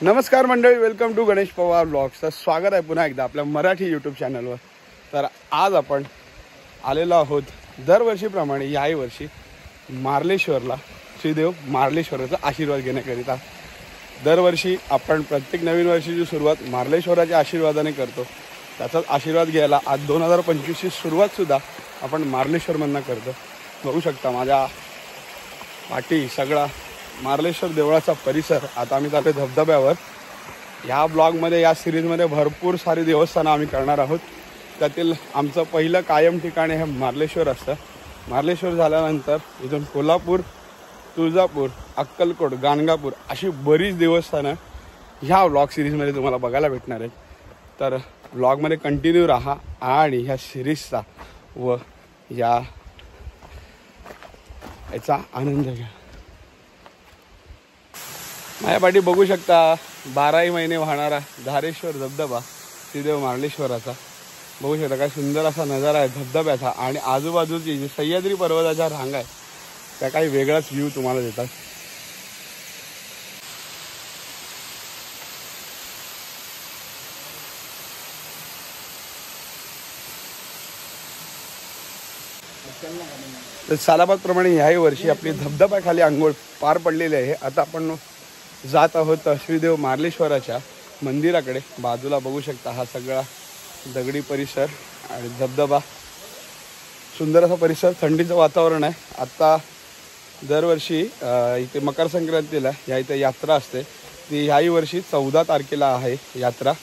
नमस्कार मंडळी, welcome to Ganesh Pawar blogs. तर स्वागत आहे पुन्हा एकदा आपल्या मराठी यूट्यूब चॅनलवर. तर आज आपण आलेलो आहोत दरवर्षीप्रमाणे याही वर्षी मार्लेश्वरला, श्रीदेव मार्लेश्वराचा आशीर्वाद घेण्याकरिता. दरवर्षी आपण प्रत्येक नवीन वर्षीची सुरुवात मार्लेश्वराच्या आशीर्वादाने करतो. त्याचाच आशीर्वाद घ्यायला आज 2025ची सुरुवातसुद्धा आपण मार्लेश्वरमधनं करतो. बघू शकता माझ्या पाठी सगळा मार्लेश्वर देवळाचा परिसर. आता आम्ही चालतो धबधब्यावर. ह्या ब्लॉगमध्ये, या सिरीजमध्ये भरपूर सारी देवस्थानं आम्ही करणार आहोत. त्यातील आमचं पहिलं कायम ठिकाण हे मार्लेश्वर असतं. मार्लेश्वर झाल्यानंतर इथून कोल्हापूर, तुळजापूर, अक्कलकोट, गाणगापूर अशी बरीच देवस्थानं ह्या ब्लॉग सिरीजमध्ये तुम्हाला बघायला भेटणार आहेत. तर ब्लॉगमध्ये कंटिन्यू राहा आणि ह्या सिरीजचा व याचा आनंद घ्या. माझ्या पाठी बघू शकता 12ही महिने वाहणारा धारेश्वर धबधबा श्रीदेव मार्लेश्वराचा. बघू शकता काय सुंदर असा नजारा आहे धबधब्याचा. आणि आजूबाजूची जी सह्याद्री पर्वताच्या रांगा आहेत त्या काही वेगळाच व्ह्यू तुम्हाला देतात. तर सालाबादप्रमाणे ह्याही वर्षी आपली धबधब्याखाली आंघोळ पार पडलेली आहे. आता आपण जात आहोत श्रीदेव मार्लेश्वराच्या मंदिराकडे. बाजूला बघू शकता हा सगळा दगडी परिसर आणि धबधबा. सुंदर असा परिसर, थंडीचं वातावरण आहे. आता दरवर्षी इथे मकर संक्रांतीला या इथे यात्रा असते. ती ह्याही वर्षी 14 तारखेला आहे यात्रा.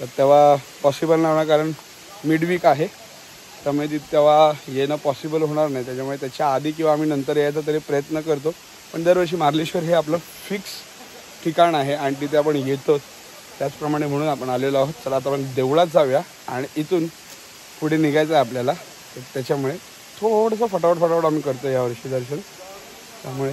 तर तेव्हा पॉसिबल नाही होणार कारण मिडवीक आहे, त्यामुळे ती तेव्हा येणं पॉसिबल होणार नाही. त्याच्यामुळे त्याच्या आधी किंवा आम्ही नंतर यायचा तरी प्रयत्न करतो. पण दरवर्षी मार्लेश्वर हे आपलं फिक्स ठिकाण आहे आणि तिथे आपण येतो. त्याचप्रमाणे म्हणून आपण आलेलो आहोत. चला आता आपण देवळात जाऊया आणि इथून पुढे निघायचं आहे आपल्याला. त्याच्यामुळे थोडंसं फटाफट आम्ही करतो यावर्षी दर्शन. त्यामुळे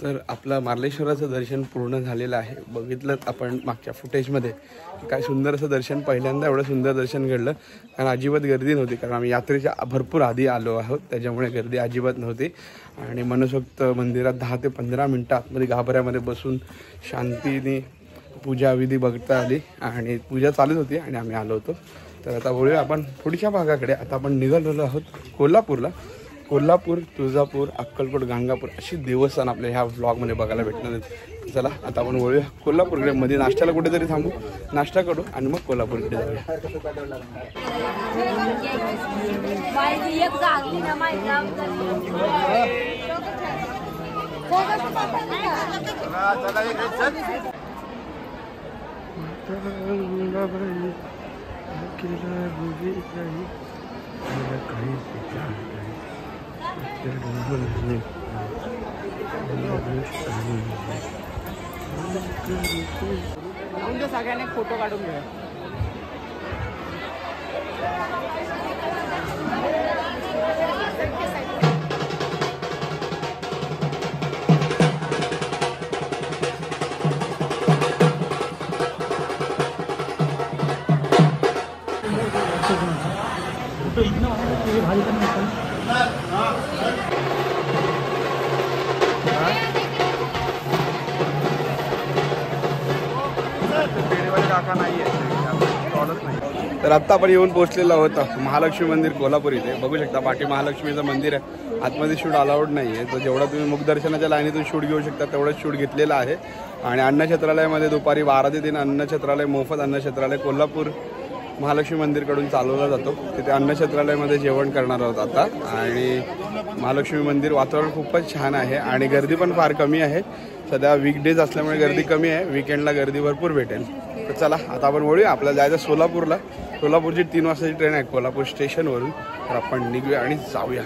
तर आपलं मार्लेश्वराचं दर्शन पूर्ण झालेलं आहे. बघितलं आपण मागच्या फुटेजमध्ये काय सुंदर असं दर्शन, पहिल्यांदा एवढं सुंदर दर्शन घडलं. कारण अजिबात गर्दी नव्हती, कारण आम्ही यात्रेच्या भरपूर आधी आलो आहोत. त्याच्यामुळे गर्दी अजिबात नव्हती. आणि मनसोक्त मंदिरात 10 ते 15 मिनटं आतमध्ये गाभाऱ्यामध्ये बसून शांतीने पूजा विधी बघता आली आणि पूजा चालूच होती आणि आम्ही आलो होतो. तर आता बोलूया आपण पुढच्या भागाकडे. आता आपण निघालेलो आहोत कोल्हापूरला. कोल्हापूर, तुळजापूर, अक्कलकोट, गाणगापूर अशी देवस्थान आपल्या ह्या व्लॉगमध्ये बघायला भेटणार आहेत. चला आता आपण वळूया कोल्हापूरकडे. मध्ये नाश्त्याला कुठेतरी थांबू, नाश्ता करू आणि मग कोल्हापूरकडे जाऊया. सगळ्यांनी फोटो काढून घ्या. गाडीवाले काका नाही आहेत, स्टॉलच नाही. तर आत्ता आपण येऊन पोहोचलेलो आहोत महालक्ष्मी मंदिर कोल्हापूर इथे. बघू शकता पाठी महालक्ष्मीचं मंदिर आहे. आतमध्ये शूट अलाउड नाही आहे, तर जेवढा तुम्ही मुखदर्शनाच्या लाईनीतून शूट घेऊ शकता तेवढंच शूट घेतलेलं आहे. आणि अन्नछत्रालयामध्ये दुपारी 12 ते 3 अन्नछत्रालय, मोफत अन्नछत्रालय कोल्हापूर महालक्ष्मी मंदिरकडून चालवला जातो. तिथे अन्नछत्रालयामध्ये जेवण करणार आहोत आता. आणि महालक्ष्मी मंदिर वातावरण खूपच छान आहे आणि गर्दी पण फार कमी आहे. सध्या वीकडेज असल्यामुळे गर्दी कमी आहे, वीकेंडला गर्दी भरपूर भेटेल. तर चला आता आपण वळूया. आपल्याला जायचं सोलापूरला. सोलापूरची 3 वाजताची ट्रेन आहे कोल्हापूर स्टेशनवरून. तर आपण निघूया आणि जाऊया.